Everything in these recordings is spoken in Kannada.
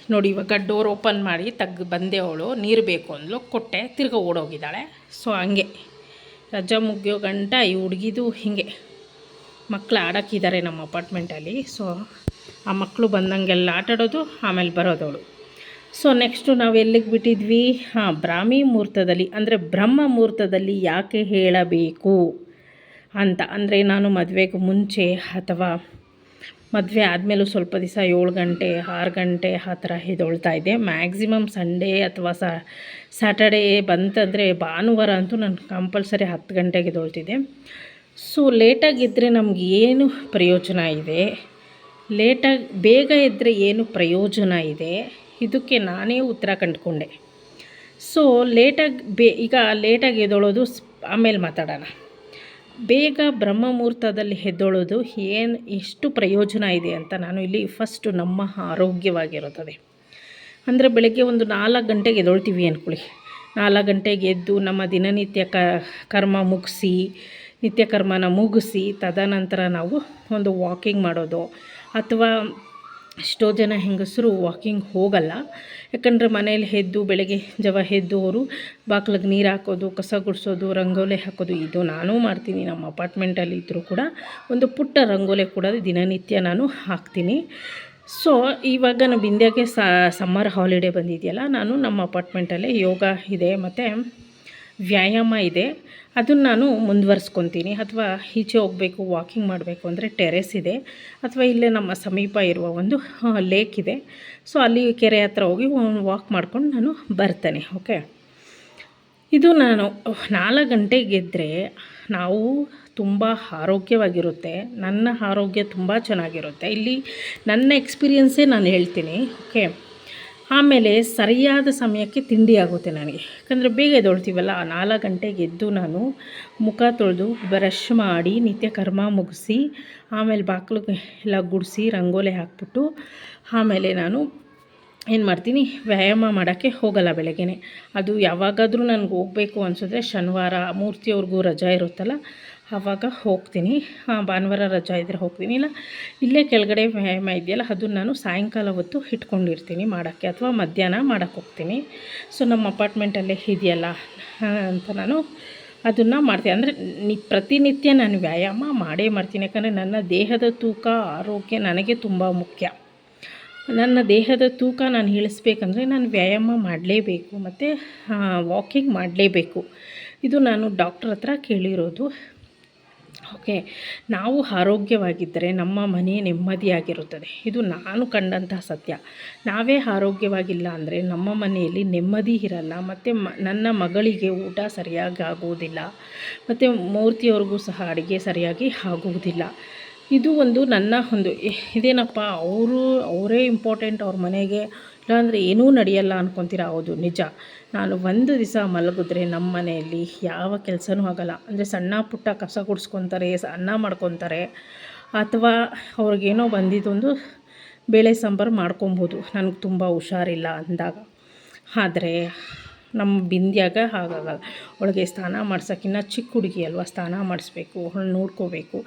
ನೋಡಿ ಇವಾಗ ಡೋರ್ ಓಪನ್ ಮಾಡಿ ಬಂದೆ. ಅವಳು ನೀರು ಬೇಕು ಅಂದ್ಲು, ಕೊಟ್ಟೆ, ತಿರ್ಗಿ ಓಡೋಗಿದ್ದಾಳೆ. ಸೊ ಹಂಗೆ ರಜಾ ಮುಗಿಯೋ ಗಂಟ ಈ ಹುಡುಗಿದು ಹೀಗೆ ಮಕ್ಕಳು ಆಡೋಕ್ಕಿದ್ದಾರೆ ನಮ್ಮ ಅಪಾರ್ಟ್ಮೆಂಟಲ್ಲಿ. ಸೊ ಆ ಮಕ್ಕಳು ಬಂದಂಗೆಲ್ಲ ಆಟಾಡೋದು, ಆಮೇಲೆ ಬರೋದವಳು. ಸೊ ನೆಕ್ಸ್ಟು ನಾವು ಎಲ್ಲಿಗೆ ಬಿಟ್ಟಿದ್ವಿ? ಬ್ರಾಹ್ಮಿ ಮುಹೂರ್ತದಲ್ಲಿ ಅಂದರೆ ಬ್ರಹ್ಮ ಮುಹೂರ್ತದಲ್ಲಿ ಯಾಕೆ ಹೇಳಬೇಕು ಅಂತ. ಅಂದರೆ ನಾನು ಮದುವೆಗೆ ಮುಂಚೆ ಅಥವಾ ಮದುವೆ ಆದಮೇಲೂ ಸ್ವಲ್ಪ ದಿವಸ 7 ಗಂಟೆ 6 ಗಂಟೆ ಆ ಥರ ಎದ್ದೇಳ್ತಾ ಇದ್ದೆ. ಮ್ಯಾಕ್ಸಿಮಮ್ ಸಂಡೇ ಅಥವಾ ಸ್ಯಾಟರ್ಡೇ ಬಂತಂದರೆ, ಭಾನುವಾರ ಅಂತೂ ನಾನು ಕಂಪಲ್ಸರಿ 10 ಗಂಟೆಗೆ ಎದ್ದೇಳ್ತಿದ್ದೆ. ಸೊ ಲೇಟಾಗಿದ್ದರೆ ನಮ್ಗೆ ಏನು ಪ್ರಯೋಜನ ಇದೆ? ಬೇಗ ಇದ್ದರೆ ಏನು ಪ್ರಯೋಜನ ಇದೆ? ಇದಕ್ಕೆ ನಾನೇ ಉತ್ತರ ಕಂಡುಕೊಂಡೆ. ಸೊ ಈಗ ಲೇಟಾಗಿ ಎದ್ದೇಳೋದು ಆಮೇಲೆ ಮಾತಾಡೋಣ. ಬೇಗ ಬ್ರಹ್ಮ ಮುಹೂರ್ತದಲ್ಲಿ ಎದ್ದೇಳೋದು ಎಷ್ಟು ಪ್ರಯೋಜನ ಇದೆ ಅಂತ ನಾನು ಇಲ್ಲಿ ಫಸ್ಟು ನಮ್ಮ ಆರೋಗ್ಯವಾಗಿರುತ್ತದೆ. ಅಂದರೆ ಬೆಳಗ್ಗೆ ಒಂದು 4 ಗಂಟೆಗೆ ಎದ್ದೇಳ್ತೀವಿ ಅಂದ್ಕೊಳ್ಳಿ. 4 ಗಂಟೆಗೆ ಎದ್ದು ನಮ್ಮ ದಿನನಿತ್ಯ ನಿತ್ಯ ಕರ್ಮನ ಮುಗಿಸಿ ತದನಂತರ ನಾವು ಒಂದು ವಾಕಿಂಗ್ ಮಾಡೋದು. ಅಥವಾ ಎಷ್ಟೋ ಜನ ಹೆಂಗಸರು ವಾಕಿಂಗ್ ಹೋಗಲ್ಲ, ಯಾಕಂದರೆ ಮನೇಲಿ ಬೆಳಗ್ಗೆ ಎದ್ದು ಅವರು ಬಾಗಿಲಿಗೆ ನೀರು ಹಾಕೋದು, ಕಸ ಗುಡಿಸೋದು, ರಂಗೋಲಿ ಹಾಕೋದು. ಇದು ನಾನೂ ಮಾಡ್ತೀನಿ. ನಮ್ಮ ಅಪಾರ್ಟ್ಮೆಂಟಲ್ಲಿ ಇದ್ದರೂ ಕೂಡ ಒಂದು ಪುಟ್ಟ ರಂಗೋಲಿ ಕೂಡ ದಿನನಿತ್ಯ ನಾನು ಹಾಕ್ತೀನಿ. ಸೊ ಇವಾಗ ನಮ್ಮ ಇಂಡಿಯಾಗೆ ಸಮ್ಮರ್ ಹಾಲಿಡೇ ಬಂದಿದೆಯಲ್ಲ, ನಾನು ನಮ್ಮ ಅಪಾರ್ಟ್ಮೆಂಟಲ್ಲೇ ಯೋಗ ಇದೆ ಮತ್ತು ವ್ಯಾಯಾಮ ಇದೆ, ಅದನ್ನು ನಾನು ಮುಂದುವರ್ಸ್ಕೊತೀನಿ. ಅಥವಾ ಈಚೆ ಹೋಗಬೇಕು, ವಾಕಿಂಗ್ ಮಾಡಬೇಕು ಅಂದರೆ ಟೆರೆಸ್ ಇದೆ, ಅಥವಾ ಇಲ್ಲೇ ನಮ್ಮ ಸಮೀಪ ಇರುವ ಒಂದು ಲೇಕ್ ಇದೆ. ಸೊ ಅಲ್ಲಿ ಕೆರೆ ಹತ್ರ ಹೋಗಿ ವಾಕ್ ಮಾಡ್ಕೊಂಡು ನಾನು ಬರ್ತೇನೆ. ಓಕೆ, ಇದು ನಾನು 4 ಗಂಟೆಗೆ ಎದ್ದರೆ ನಾವು ತುಂಬ ಆರೋಗ್ಯವಾಗಿರುತ್ತೆ. ನನ್ನ ಆರೋಗ್ಯ ತುಂಬ ಚೆನ್ನಾಗಿರುತ್ತೆ. ಇಲ್ಲಿ ನನ್ನ ಎಕ್ಸ್ಪೀರಿಯನ್ಸೇ ನಾನು ಹೇಳ್ತೀನಿ. ಓಕೆ, ಆಮೇಲೆ ಸರಿಯಾದ ಸಮಯಕ್ಕೆ ತಿಂಡಿ ಆಗುತ್ತೆ ನನಗೆ. ಯಾಕಂದರೆ ಬೇಗ ಎದ್ದೇಳ್ತೀವಲ್ಲ, 4 ಗಂಟೆಗೆ ಎದ್ದು ನಾನು ಮುಖ ತೊಳೆದು ಬ್ರಷ್ ಮಾಡಿ ನಿತ್ಯ ಕರ್ಮ ಮುಗಿಸಿ ಆಮೇಲೆ ಬಾಗಿಲಿಗೆ ಎಲ್ಲ ಗುಡಿಸಿ ರಂಗೋಲಿ ಹಾಕ್ಬಿಟ್ಟು ಆಮೇಲೆ ನಾನು ಏನು ಮಾಡ್ತೀನಿ, ವ್ಯಾಯಾಮ ಮಾಡೋಕ್ಕೆ ಹೋಗಲ್ಲ ಬೆಳಗ್ಗೆನೆ. ಅದು ಯಾವಾಗಾದರೂ ನನಗೆ ಹೋಗಬೇಕು ಅನಿಸಿದ್ರೆ ಶನಿವಾರ ಮೂರ್ತಿಯವ್ರಿಗೂ ರಜಾ ಇರುತ್ತಲ್ಲ, ಆವಾಗ ಹೋಗ್ತೀನಿ. ಭಾನುವಾರ ರಜಾ ಇದ್ದರೆ ಹೋಗ್ತೀನಿ. ಇಲ್ಲ ಇಲ್ಲೇ ಕೆಳಗಡೆ ವ್ಯಾಯಾಮ ಇದೆಯಲ್ಲ, ಅದನ್ನು ನಾನು ಸಾಯಂಕಾಲ ಹೊತ್ತು ಇಟ್ಕೊಂಡಿರ್ತೀನಿ ಮಾಡೋಕ್ಕೆ, ಅಥವಾ ಮಧ್ಯಾಹ್ನ ಮಾಡೋಕ್ಕೆ ಹೋಗ್ತೀನಿ. ಸೊ ನಮ್ಮ ಅಪಾರ್ಟ್ಮೆಂಟಲ್ಲೇ ಇದೆಯಲ್ಲ ಅಂತ ನಾನು ಅದನ್ನು ಮಾಡ್ತೀನಿ. ಅಂದರೆ ಪ್ರತಿನಿತ್ಯ ನಾನು ವ್ಯಾಯಾಮ ಮಾಡೇ ಮಾಡ್ತೀನಿ. ಯಾಕಂದರೆ ನನ್ನ ದೇಹದ ತೂಕ ಆರೋಗ್ಯ ನನಗೆ ತುಂಬ ಮುಖ್ಯ. ನನ್ನ ದೇಹದ ತೂಕ ನಾನು ಇಳಿಸ್ಬೇಕಂದ್ರೆ ನಾನು ವ್ಯಾಯಾಮ ಮಾಡಲೇಬೇಕು ಮತ್ತು ವಾಕಿಂಗ್ ಮಾಡಲೇಬೇಕು. ಇದು ನಾನು ಡಾಕ್ಟ್ರ್ ಹತ್ರ ಕೇಳಿರೋದು. ಓಕೆ, ನಾವು ಆರೋಗ್ಯವಾಗಿದ್ದರೆ ನಮ್ಮ ಮನೆ ನೆಮ್ಮದಿಯಾಗಿರುತ್ತದೆ. ಇದು ನಾನು ಕಂಡಂತಹ ಸತ್ಯ. ನಾವೇ ಆರೋಗ್ಯವಾಗಿಲ್ಲ ಅಂದರೆ ನಮ್ಮ ಮನೆಯಲ್ಲಿ ನೆಮ್ಮದಿ ಇರಲ್ಲ, ಮತ್ತು ನನ್ನ ಮಗಳಿಗೆ ಊಟ ಸರಿಯಾಗಿ ಆಗುವುದಿಲ್ಲ, ಮತ್ತು ಮೂರ್ತಿಯವ್ರಿಗೂ ಸಹ ಅಡುಗೆ ಸರಿಯಾಗಿ ಆಗುವುದಿಲ್ಲ. ಇದು ಒಂದು ನನ್ನ ಒಂದು ಇದೇನಪ್ಪ, ಅವರೇ ಇಂಪಾರ್ಟೆಂಟ್ ಅವ್ರ ಮನೆಗೆ, ಇಲ್ಲಾಂದರೆ ಏನೂ ನಡೆಯಲ್ಲ ಅಂದ್ಕೊತೀರ. ಹೌದು, ನಿಜ. ನಾನು ಒಂದು ದಿವಸ ಮಲಗಿದ್ರೆ ನಮ್ಮ ಮನೆಯಲ್ಲಿ ಯಾವ ಕೆಲಸನೂ ಆಗೋಲ್ಲ. ಅಂದರೆ ಸಣ್ಣ ಪುಟ್ಟ ಕಸ ಗುಡಿಸ್ಕೊತಾರೆ, ಅನ್ನ ಮಾಡ್ಕೊತಾರೆ, ಅಥವಾ ಅವ್ರಿಗೇನೋ ಬಂದಿದ್ದೊಂದು ಬೇಳೆ ಸಾಂಬಾರು ಮಾಡ್ಕೊಬೋದು ನನಗೆ ತುಂಬ ಹುಷಾರಿಲ್ಲ ಅಂದಾಗ. ಆದರೆ ನಮ್ಮ ಬಿಂದ್ಯಾಗ ಹಾಗಾಗಲ್ಲ. ಅವಳಿಗೆ ಸ್ನಾನ ಮಾಡ್ಸೋಕ್ಕಿನ್ನ ಚಿಕ್ಕ ಹುಡುಗಿ ಅಲ್ವ, ಸ್ನಾನ ಮಾಡಿಸ್ಬೇಕು, ಅವಳು ನೋಡ್ಕೋಬೇಕು.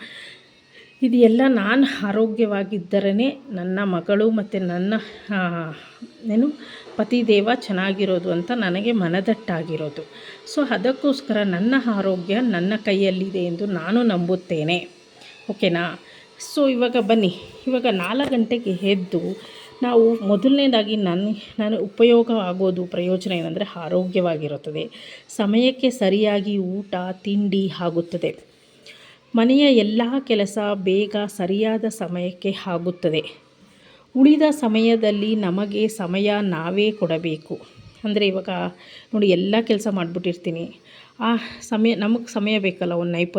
ಇದು ಎಲ್ಲ ನಾನು ಆರೋಗ್ಯವಾಗಿದ್ದರೇ ನನ್ನ ಮಗಳು ಮತ್ತು ನನ್ನ ಪತಿದೇವ ಚೆನ್ನಾಗಿರೋದು ಅಂತ ನನಗೆ ಮನದಟ್ಟಾಗಿರೋದು. ಸೊ ಅದಕ್ಕೋಸ್ಕರ ನನ್ನ ಆರೋಗ್ಯ ನನ್ನ ಕೈಯಲ್ಲಿದೆ ಎಂದು ನಾನು ನಂಬುತ್ತೇನೆ. ಓಕೆನಾ? ಸೊ ಇವಾಗ ಬನ್ನಿ, ಇವಾಗ 4 ಗಂಟೆಗೆ ಎದ್ದು ನಾವು ಮೊದಲನೇದಾಗಿ ನಾನು ಉಪಯೋಗ ಆಗೋದು ಪ್ರಯೋಜನ ಏನಂದರೆ ಆರೋಗ್ಯವಾಗಿರುತ್ತದೆ. ಸಮಯಕ್ಕೆ ಸರಿಯಾಗಿ ಊಟ ತಿಂಡಿ ಆಗುತ್ತದೆ. ಮನೆಯ ಎಲ್ಲ ಕೆಲಸ ಬೇಗ ಸರಿಯಾದ ಸಮಯಕ್ಕೆ ಆಗುತ್ತದೆ. ಉಳಿದ ಸಮಯದಲ್ಲಿ ನಮಗೆ ಸಮಯ ನಾವೇ ಕೊಡಬೇಕು. ಅಂದರೆ ಇವಾಗ ನೋಡಿ, ಎಲ್ಲ ಕೆಲಸ ಮಾಡಿಬಿಟ್ಟಿರ್ತೀನಿ, ಆ ನಮಗೆ ಸಮಯ ಬೇಕಲ್ಲ. ಒಂದು ನೈಲ್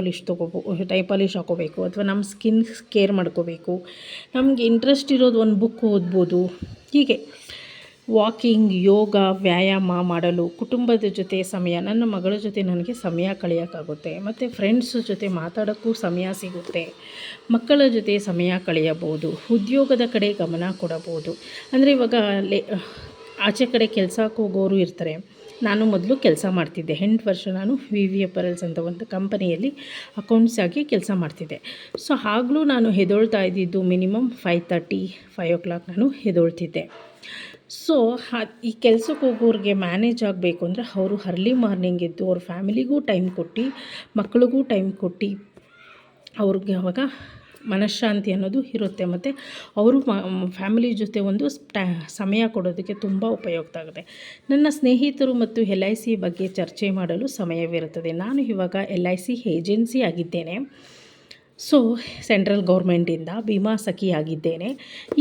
ಪಾಲಿಶ್ ಹಾಕೋಬೇಕು, ಅಥವಾ ನಮ್ಮ ಸ್ಕಿನ್ ಕೇರ್ ಮಾಡ್ಕೋಬೇಕು. ನಮಗೆ ಇಂಟ್ರೆಸ್ಟ್ ಇರೋದು ಒಂದು ಬುಕ್ ಓದ್ಬೋದು. ಹೀಗೆ ವಾಕಿಂಗ್, ಯೋಗ, ವ್ಯಾಯಾಮ ಮಾಡಲು ಕುಟುಂಬದ ಜೊತೆ ಸಮಯ, ನನ್ನ ಮಗಳ ಜೊತೆ ನನಗೆ ಸಮಯ ಕಳೆಯೋಕ್ಕಾಗುತ್ತೆ, ಮತ್ತು ಫ್ರೆಂಡ್ಸ್ ಜೊತೆ ಮಾತಾಡೋಕ್ಕೂ ಸಮಯ ಸಿಗುತ್ತೆ, ಮಕ್ಕಳ ಜೊತೆ ಸಮಯ ಕಳೆಯಬಹುದು, ಉದ್ಯೋಗದ ಕಡೆ ಗಮನ ಕೊಡಬಹುದು. ಅಂದರೆ ಇವಾಗ ಆಚೆ ಕಡೆ ಕೆಲಸಕ್ಕೆ ಹೋಗೋರು ಇರ್ತಾರೆ. ನಾನು ಮೊದಲು ಕೆಲಸ ಮಾಡ್ತಿದ್ದೆ. 8 ವರ್ಷ ನಾನು VV ಅಪರಲ್ಸ್ ಅಂತ ಒಂದು ಕಂಪನಿಯಲ್ಲಿ ಅಕೌಂಟ್ಸ್ ಆಗಿ ಕೆಲಸ ಮಾಡ್ತಿದ್ದೆ. ಸೊ ಆಗಲೂ ನಾನು ಎದ್ದೇಳ್ತಾ ಇದ್ದಿದ್ದು ಮಿನಿಮಮ್ 5:30 5 o'clock ನಾನು ಎದ್ದೇಳ್ತಿದ್ದೆ. ಸೊ ಈ ಕೆಲ್ಸಕ್ಕೆ ಹೋಗೋರಿಗೆ ಮ್ಯಾನೇಜ್ ಆಗಬೇಕು ಅಂದರೆ ಅವರು ಅರ್ಲಿ ಮಾರ್ನಿಂಗ್ ಎದ್ದು ಅವ್ರ ಫ್ಯಾಮಿಲಿಗೂ ಟೈಮ್ ಕೊಟ್ಟು ಮಕ್ಳಿಗೂ ಟೈಮ್ ಕೊಟ್ಟು ಅವ್ರಿಗೆ ಅವಾಗ ಮನಃಶಾಂತಿ ಅನ್ನೋದು ಇರುತ್ತೆ. ಮತ್ತು ಅವರು ಫ್ಯಾಮಿಲಿ ಜೊತೆ ಒಂದು ಸಮಯ ಕೊಡೋದಕ್ಕೆ ತುಂಬ ಉಪಯುಕ್ತ ಆಗುತ್ತೆ. ನನ್ನ ಸ್ನೇಹಿತರು ಮತ್ತು LIC ಬಗ್ಗೆ ಚರ್ಚೆ ಮಾಡಲು ಸಮಯವಿರುತ್ತದೆ. ನಾನು ಇವಾಗ LIC ಏಜೆನ್ಸಿ ಆಗಿದ್ದೇನೆ. ಸೊ ಸೆಂಟ್ರಲ್ ಗೌರ್ಮೆಂಟಿಂದ ಭೀಮಾ ಸಖಿಯಾಗಿದ್ದೇನೆ.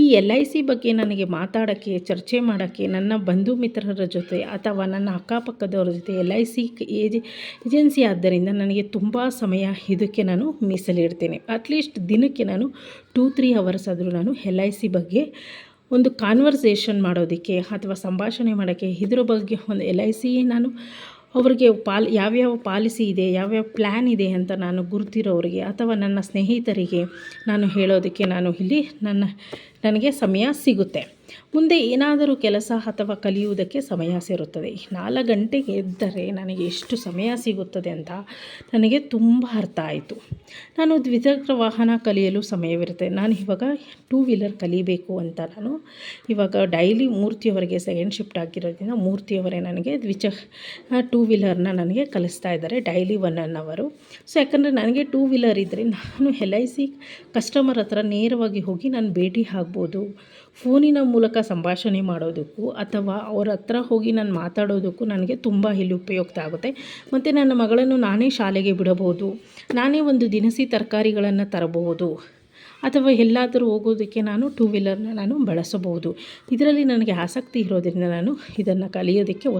ಈ LIC ಬಗ್ಗೆ ನನಗೆ ಮಾತಾಡೋಕ್ಕೆ, ಚರ್ಚೆ ಮಾಡೋಕ್ಕೆ ನನ್ನ ಬಂಧು ಮಿತ್ರರ ಜೊತೆ ಅಥವಾ ನನ್ನ ಅಕ್ಕಪಕ್ಕದವ್ರ ಜೊತೆ LIC ಏಜೆನ್ಸಿ ಆದ್ದರಿಂದ ನನಗೆ ತುಂಬ ಸಮಯ ಇದಕ್ಕೆ ನಾನು ಮೀಸಲಿಡ್ತೇನೆ. ಅಟ್ಲೀಸ್ಟ್ ದಿನಕ್ಕೆ ನಾನು 2-3 ಅವರ್ಸ್ ಆದರೂ ನಾನು LIC ಬಗ್ಗೆ ಒಂದು ಕಾನ್ವರ್ಸೇಷನ್ ಮಾಡೋದಕ್ಕೆ ಅಥವಾ ಸಂಭಾಷಣೆ ಮಾಡೋಕ್ಕೆ, ಇದ್ರ ಬಗ್ಗೆ ಒಂದು LIC ನಾನು ಅವ್ರಿಗೆ ಯಾವ್ಯಾವ ಪಾಲಿಸಿ ಇದೆ, ಯಾವ್ಯಾವ ಪ್ಲ್ಯಾನ್ ಇದೆ ಅಂತ ನಾನು ಗುರುತಿರೋರಿಗೆ ಅಥವಾ ನನ್ನ ಸ್ನೇಹಿತರಿಗೆ ನಾನು ಹೇಳೋದಕ್ಕೆ ನಾನು ಇಲ್ಲಿ ನನಗೆ ಸಮಯ ಸಿಗುತ್ತೆ. ಮುಂದೆ ಏನಾದರೂ ಕೆಲಸ ಅಥವಾ ಕಲಿಯುವುದಕ್ಕೆ ಸಮಯ ಸೇರುತ್ತದೆ. 4 ಗಂಟೆಗೆ ಎದ್ದರೆ ನನಗೆ ಎಷ್ಟು ಸಮಯ ಸಿಗುತ್ತದೆ ಅಂತ ನನಗೆ ತುಂಬ ಅರ್ಥ ಆಯಿತು. ನಾನು ದ್ವಿಚಕ್ರ ವಾಹನ ಕಲಿಯಲು ಸಮಯವಿರುತ್ತೆ. ನಾನು ಇವಾಗ 2 ವೀಲರ್ ಕಲಿಬೇಕು ಅಂತ ನಾನು ಇವಾಗ ಡೈಲಿ ಮೂರ್ತಿಯವರಿಗೆ ಸೆಕೆಂಡ್ ಶಿಫ್ಟ್ ಆಗಿರೋದ್ರಿಂದ ಮೂರ್ತಿಯವರೇ ನನಗೆ 2 ವೀಲರ್ನ ನನಗೆ ಕಲಿಸ್ತಾ ಇದ್ದಾರೆ ಡೈಲಿ 1 ಅವರು. ಸೊ ಯಾಕಂದರೆ ನನಗೆ 2 ವೀಲರ್ ಇದ್ದರೆ ನಾನು LIC ಕಸ್ಟಮರ್ ಹತ್ರ ನೇರವಾಗಿ ಹೋಗಿ ನಾನು ಭೇಟಿ ಆಗ್ಬೋದು. ಫೋನಿನ ಮೂಲಕ ಸಂಭಾಷಣೆ ಮಾಡೋದಕ್ಕೂ ಅಥವಾ ಅವ್ರ ಹತ್ರ ಹೋಗಿ ನಾನು ಮಾತಾಡೋದಕ್ಕೂ ನನಗೆ ತುಂಬ ಇಲ್ಲಿ ಉಪಯುಕ್ತ ಆಗುತ್ತೆ. ಮತ್ತು ನನ್ನ ಮಗಳನ್ನು ನಾನೇ ಶಾಲೆಗೆ ಬಿಡಬಹುದು, ನಾನೇ ಒಂದು ದಿನಸಿ ತರಕಾರಿಗಳನ್ನು ತರಬಹುದು ಅಥವಾ ಎಲ್ಲಾದರೂ ಹೋಗೋದಕ್ಕೆ ನಾನು 2 ವೀಲರ್ನ ನಾನು ಬಳಸಬಹುದು. ಇದರಲ್ಲಿ ನನಗೆ ಆಸಕ್ತಿ ಇರೋದರಿಂದ ನಾನು ಇದನ್ನು ಕಲಿಯೋದಕ್ಕೆ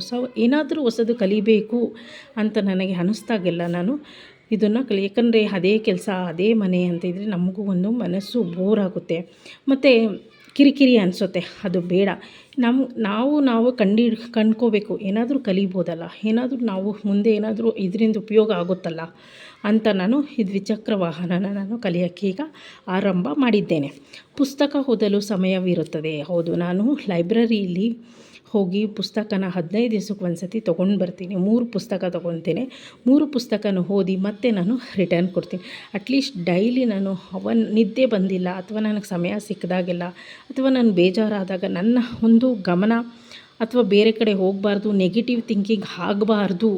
ಏನಾದರೂ ಹೊಸದು ಕಲಿಬೇಕು ಅಂತ ನನಗೆ ಅನ್ನಿಸ್ದಾಗೆಲ್ಲ ನಾನು ಇದನ್ನು ಯಾಕಂದರೆ ಅದೇ ಕೆಲಸ ಅದೇ ಮನೆ ಅಂತ ಇದ್ದರೆ ನಮಗೂ ಒಂದು ಮನಸ್ಸು ಬೋರ್ ಆಗುತ್ತೆ ಮತ್ತು ಕಿರಿಕಿರಿ ಅನಿಸುತ್ತೆ. ಅದು ಬೇಡ. ನಾವು ಕಂಡ್ಕೋಬೇಕು, ಏನಾದರೂ ಕಲಿಬೋದಲ್ಲ, ಏನಾದರೂ ನಾವು ಮುಂದೆ ಏನಾದರೂ ಇದರಿಂದ ಉಪಯೋಗ ಆಗುತ್ತಲ್ಲ ಅಂತ ನಾನು ಈ ದ್ವಿಚಕ್ರ ವಾಹನನ ನಾನು ಕಲಿಯೋಕ್ಕೆ ಈಗ ಆರಂಭ ಮಾಡಿದ್ದೇನೆ. ಪುಸ್ತಕ ಓದಲು ಸಮಯವಿರುತ್ತದೆ. ಹೌದು, ನಾನು ಲೈಬ್ರರಿಯಲ್ಲಿ ಹೋಗಿ ಪುಸ್ತಕನ 15 ದಿವಸಕ್ಕೆ ಒಂದು ಸತಿ ತೊಗೊಂಡು ಬರ್ತೀನಿ. 3 ಪುಸ್ತಕ ತೊಗೊತೀನಿ. 3 ಪುಸ್ತಕನ ಓದಿ ಮತ್ತೆ ನಾನು ರಿಟರ್ನ್ ಕೊಡ್ತೀನಿ. ಅಟ್ಲೀಸ್ಟ್ ಡೈಲಿ ನಾನು ನಿದ್ದೆ ಬಂದಿಲ್ಲ ಅಥವಾ ನನಗೆ ಸಮಯ ಸಿಕ್ಕದಾಗೆಲ್ಲ ಅಥವಾ ನಾನು ಬೇಜಾರಾದಾಗ ನನ್ನ ಒಂದು ಗಮನ ಅಥವಾ ಬೇರೆ ಕಡೆ ಹೋಗಬಾರ್ದು, ನೆಗೆಟಿವ್ ಥಿಂಕಿಂಗ್ ಆಗಬಾರ್ದು,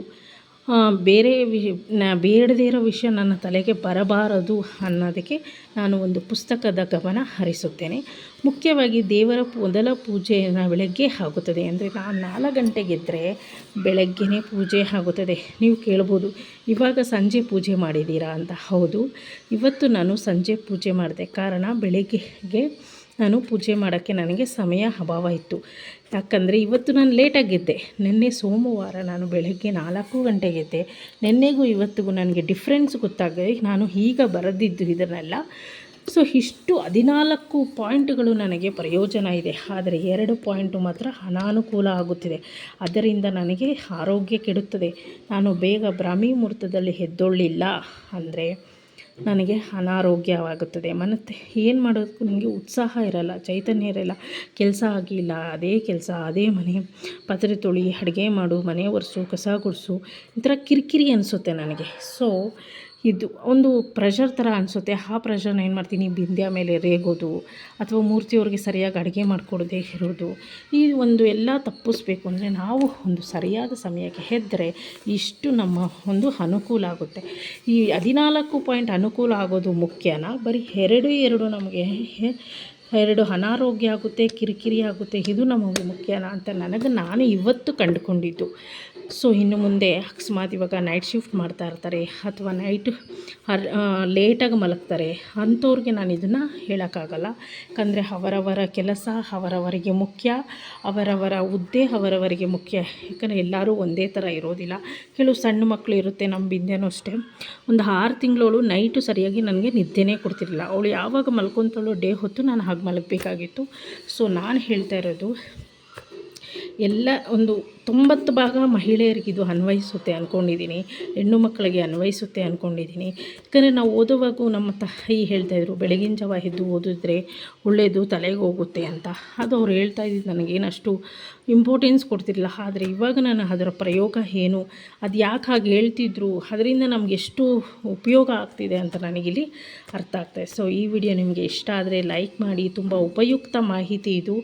ಬೇಡದೇ ಇರೋ ವಿಷಯ ನನ್ನ ತಲೆಗೆ ಬರಬಾರದು ಅನ್ನೋದಕ್ಕೆ ನಾನು ಒಂದು ಪುಸ್ತಕದ ಗಮನ ಹರಿಸುತ್ತೇನೆ. ಮುಖ್ಯವಾಗಿ ದೇವರ ಮೊದಲ ಪೂಜೆಯನ್ನು ಬೆಳಗ್ಗೆ ಆಗುತ್ತದೆ. ಅಂದರೆ ನಾನು 4 ಗಂಟೆಗೆದ್ದರೆ ಬೆಳಗ್ಗೆನೇ ಪೂಜೆ ಆಗುತ್ತದೆ. ನೀವು ಕೇಳ್ಬೋದು, ಇವಾಗ ಸಂಜೆ ಪೂಜೆ ಮಾಡಿದ್ದೀರಾ ಅಂತ. ಹೌದು, ಇವತ್ತು ನಾನು ಸಂಜೆ ಪೂಜೆ ಮಾಡಿದೆ. ಕಾರಣ ಬೆಳಗ್ಗೆಗೆ ನಾನು ಪೂಜೆ ಮಾಡೋಕ್ಕೆ ನನಗೆ ಸಮಯ ಅಭಾವ ಇತ್ತು. ಯಾಕಂದರೆ ಇವತ್ತು ನಾನು ಲೇಟಾಗಿದ್ದೆ. ನಿನ್ನೆ ಸೋಮವಾರ ನಾನು ಬೆಳಗ್ಗೆ 4 ಗಂಟೆಗೆದ್ದೆ. ನಿನ್ನೆಗೂ ಇವತ್ತಿಗೂ ನನಗೆ ಡಿಫ್ರೆನ್ಸ್ ಗೊತ್ತಾಗಿ ನಾನು ಈಗ ಬರೆದಿದ್ದು ಇದನ್ನೆಲ್ಲ. ಸೊ ಇಷ್ಟು 14 ಪಾಯಿಂಟ್ಗಳು ನನಗೆ ಪ್ರಯೋಜನ ಇದೆ. ಆದರೆ 2 ಪಾಯಿಂಟು ಮಾತ್ರ ಅನಾನುಕೂಲ ಆಗುತ್ತಿದೆ. ಅದರಿಂದ ನನಗೆ ಆರೋಗ್ಯ ಕೆಡುತ್ತದೆ. ನಾನು ಬೇಗ ಬ್ರಾಹ್ಮಿ ಮುಹೂರ್ತದಲ್ಲಿ ಎದ್ದೊಳ್ಳಿಲ್ಲ ಅಂದರೆ ನನಗೆ ಅನಾರೋಗ್ಯವಾಗುತ್ತದೆ. ಮತ್ತು ಏನು ಮಾಡೋದಕ್ಕೂ ನನಗೆ ಉತ್ಸಾಹ ಇರಲ್ಲ, ಚೈತನ್ಯ ಇರಲ್ಲ. ಕೆಲಸ ಆಗಿಲ್ಲ, ಅದೇ ಕೆಲಸ, ಅದೇ ಮನೆ, ಪಾತ್ರೆ ತೊಳಿ, ಅಡುಗೆ ಮಾಡು, ಮನೆ ಒರೆಸು, ಕಸ ಗುಡಿಸು, ಈ ಥರ ಕಿರಿಕಿರಿ ಅನಿಸುತ್ತೆ ನನಗೆ. ಸೊ ಇದು ಒಂದು ಪ್ರೆಷರ್ ಥರ ಅನಿಸುತ್ತೆ. ಆ ಪ್ರೆಷರ್ನ ಏನು ಮಾಡ್ತೀನಿ, ಬಿಂದ್ಯ ಮೇಲೆ ರೇಗೋದು ಅಥವಾ ಮೂರ್ತಿಯವ್ರಿಗೆ ಸರಿಯಾಗಿ ಅಡುಗೆ ಮಾಡಿಕೊಡದೇ ಇರೋದು, ಈ ಒಂದು ಎಲ್ಲ ತಪ್ಪಿಸ್ಬೇಕು ಅಂದರೆ ನಾವು ಒಂದು ಸರಿಯಾದ ಸಮಯಕ್ಕೆ ಎದ್ದರೆ ಇಷ್ಟು ನಮ್ಮ ಒಂದು ಅನುಕೂಲ ಆಗುತ್ತೆ. ಈ 14 ಪಾಯಿಂಟ್ ಅನುಕೂಲ ಆಗೋದು ಮುಖ್ಯನಾ? ಬರೀ 2 ನಮಗೆ 2 ಅನಾರೋಗ್ಯ ಆಗುತ್ತೆ, ಕಿರಿಕಿರಿ ಆಗುತ್ತೆ, ಇದು ನಮಗೆ ಮುಖ್ಯನಾ ಅಂತ ನಾನು ಇವತ್ತು ಕಂಡುಕೊಂಡಿದ್ದು. ಸೊ ಇನ್ನು ಮುಂದೆ ಅಕಸ್ಮಾತ್ ಇವಾಗ ನೈಟ್ ಶಿಫ್ಟ್ ಮಾಡ್ತಾ ಇರ್ತಾರೆ ಅಥವಾ ನೈಟ್ ಲೇಟಾಗಿ ಮಲಗ್ತಾರೆ ಅಂಥವ್ರಿಗೆ ನಾನು ಇದನ್ನು ಹೇಳೋಕ್ಕಾಗಲ್ಲ. ಯಾಕಂದರೆ ಅವರವರ ಕೆಲಸ ಅವರವರಿಗೆ ಮುಖ್ಯ, ಅವರವರ ಹುದ್ದೆ ಅವರವರಿಗೆ ಮುಖ್ಯ. ಯಾಕಂದರೆ ಎಲ್ಲರೂ ಒಂದೇ ಥರ ಇರೋದಿಲ್ಲ. ಕೆಲವು ಸಣ್ಣ ಮಕ್ಕಳು ಇರುತ್ತೆ. ನಮ್ಮ ಬಿಂದೆನೂ ಅಷ್ಟೇ, ಒಂದು 6 ತಿಂಗಳವಳು ನೈಟು ಸರಿಯಾಗಿ ನನಗೆ ನಿದ್ದೆನೇ ಕೊಡ್ತಿರಲಿಲ್ಲ. ಅವಳು ಯಾವಾಗ ಮಲ್ಕೊತಾಳೋ ಡೇ ಹೊತ್ತು ನಾನು ಹಾಗೆ ಮಲಗಬೇಕಾಗಿತ್ತು. ಸೊ ನಾನು ಹೇಳ್ತಾ ಇರೋದು ಎಲ್ಲ ಒಂದು 90 ಭಾಗ ಮಹಿಳೆಯರಿಗೆ ಇದು ಅನ್ವಯಿಸುತ್ತೆ ಅಂದ್ಕೊಂಡಿದ್ದೀನಿ. ಹೆಣ್ಣು ಮಕ್ಕಳಿಗೆ ಅನ್ವಯಿಸುತ್ತೆ ಅಂದ್ಕೊಂಡಿದ್ದೀನಿ. ಯಾಕಂದರೆ ನಾವು ಓದುವಾಗೂ ನಮ್ಮ ತಾಯಿ ಹೇಳ್ತಾಯಿದ್ರು, ಬೆಳಗಿನ ಜಾವ ಎದ್ದು ಓದಿದ್ರೆ ಒಳ್ಳೆಯದು, ತಲೆಗೆ ಹೋಗುತ್ತೆ ಅಂತ. ಅದು ಅವ್ರು ಹೇಳ್ತಾ ಇದ್ದಿದ್ದು ನನಗೇನಷ್ಟು ಇಂಪಾರ್ಟೆನ್ಸ್ ಕೊಡ್ತಿರಲಿಲ್ಲ. ಆದರೆ ಇವಾಗ ನಾನು ಅದರ ಪ್ರಯೋಗ ಏನು, ಅದು ಯಾಕೆ ಹಾಗೆ ಹೇಳ್ತಿದ್ರು, ಅದರಿಂದ ನಮಗೆಷ್ಟು ಉಪಯೋಗ ಆಗ್ತಿದೆ ಅಂತ ನನಗಿಲ್ಲಿ ಅರ್ಥ ಆಗ್ತಾಯಿದೆ. ಸೊ ಈ ವಿಡಿಯೋ ನಿಮಗೆ ಇಷ್ಟ ಆದರೆ ಲೈಕ್ ಮಾಡಿ. ತುಂಬ ಉಪಯುಕ್ತ ಮಾಹಿತಿ ಇದು.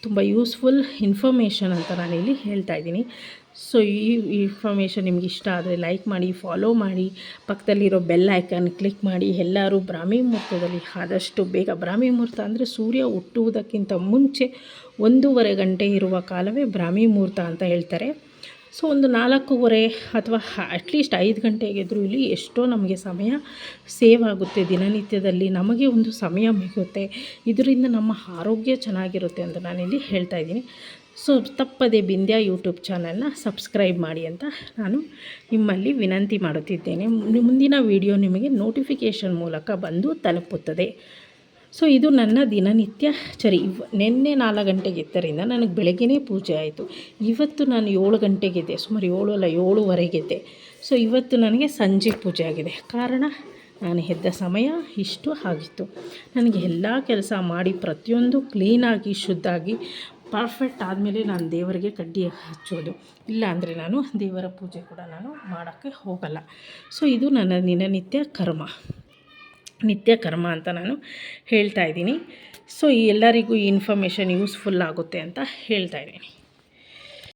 ತುಂಬ ಯೂಸ್ಫುಲ್ ಇನ್ಫಾರ್ಮೇಷನ್ ಅಂತ ನಾನಿಲ್ಲಿ ಹೇಳ್ತಾ ಇದ್ದೀನಿ. ಸೊ ಈ ಇನ್ಫಾರ್ಮೇಷನ್ ನಿಮ್ಗೆ ಇಷ್ಟ ಆದರೆ ಲೈಕ್ ಮಾಡಿ, ಫಾಲೋ ಮಾಡಿ, ಪಕ್ಕದಲ್ಲಿರೋ ಬೆಲ್ ಐಕಾನ್ ಕ್ಲಿಕ್ ಮಾಡಿ. ಎಲ್ಲರೂ ಬ್ರಾಹ್ಮಿ ಮುಹೂರ್ತದಲ್ಲಿ ಆದಷ್ಟು ಬೇಗ, ಬ್ರಾಹ್ಮಿ ಮುಹೂರ್ತ ಅಂದರೆ ಸೂರ್ಯ ಹುಟ್ಟುವುದಕ್ಕಿಂತ ಮುಂಚೆ 1.5 ಗಂಟೆ ಇರುವ ಕಾಲವೇ ಬ್ರಾಹ್ಮಿ ಮುಹೂರ್ತ ಅಂತ ಹೇಳ್ತಾರೆ. ಸೊ ಒಂದು 4:15 ಅಥವಾ ಅಟ್ಲೀಸ್ಟ್ 5 ಗಂಟೆಗೆ ಎದುರು ಇಲ್ಲಿ ಎಷ್ಟೋ ನಮಗೆ ಸಮಯ ಸೇವ್ ಆಗುತ್ತೆ. ದಿನನಿತ್ಯದಲ್ಲಿ ನಮಗೆ ಒಂದು ಸಮಯ ಮಿಗುತ್ತೆ, ಇದರಿಂದ ನಮ್ಮ ಆರೋಗ್ಯ ಚೆನ್ನಾಗಿರುತ್ತೆ ಅಂತ ನಾನಿಲ್ಲಿ ಹೇಳ್ತಾ ಇದ್ದೀನಿ. ಸೊ ತಪ್ಪದೆ ಬಿಂದ್ಯಾ ಯೂಟ್ಯೂಬ್ ಚಾನಲ್ನ ಸಬ್ಸ್ಕ್ರೈಬ್ ಮಾಡಿ ಅಂತ ನಾನು ನಿಮ್ಮಲ್ಲಿ ವಿನಂತಿ ಮಾಡುತ್ತಿದ್ದೇನೆ. ಮುಂದಿನ ವಿಡಿಯೋ ನಿಮಗೆ ನೋಟಿಫಿಕೇಷನ್ ಮೂಲಕ ಬಂದು ತಲುಪುತ್ತದೆ. ಸೊ ಇದು ನನ್ನ ದಿನನಿತ್ಯ ನಿನ್ನೆ 4 ಗಂಟೆಗೆ ಎದ್ದರಿಂದ ನನಗೆ ಬೆಳಗ್ಗೆನೇ ಪೂಜೆ ಆಯಿತು. ಇವತ್ತು ನಾನು 7 ಗಂಟೆಗೆದ್ದೆ, ಸುಮಾರು 7 ಅಲ್ಲ 7:15 ಸೊ ಇವತ್ತು ನನಗೆ ಸಂಜೆ ಪೂಜೆ ಆಗಿದೆ. ಕಾರಣ ನಾನು ಎದ್ದ ಸಮಯ ಇಷ್ಟು ಆಗಿತ್ತು. ನನಗೆ ಎಲ್ಲ ಕೆಲಸ ಮಾಡಿ ಪ್ರತಿಯೊಂದು ಕ್ಲೀನಾಗಿ ಶುದ್ಧಾಗಿ ಪರ್ಫೆಕ್ಟ್ ಆದಮೇಲೆ ನಾನು ದೇವರಿಗೆ ಕಡ್ಡಿ ಹಚ್ಚೋದು. ಇಲ್ಲ ಅಂದರೆ ನಾನು ದೇವರ ಪೂಜೆ ಕೂಡ ನಾನು ಮಾಡೋಕ್ಕೆ ಹೋಗಲ್ಲ. ಸೊ ಇದು ನನ್ನ ನಿತ್ಯ ಕರ್ಮ ಅಂತ ನಾನು ಹೇಳ್ತಾ ಇದ್ದೀನಿ. ಸೊ ಎಲ್ಲರಿಗೂ ಈ ಇನ್ಫಾರ್ಮೇಷನ್ ಯೂಸ್ಫುಲ್ ಆಗುತ್ತೆ ಅಂತ ಹೇಳ್ತಾ ಇದ್ದೀನಿ.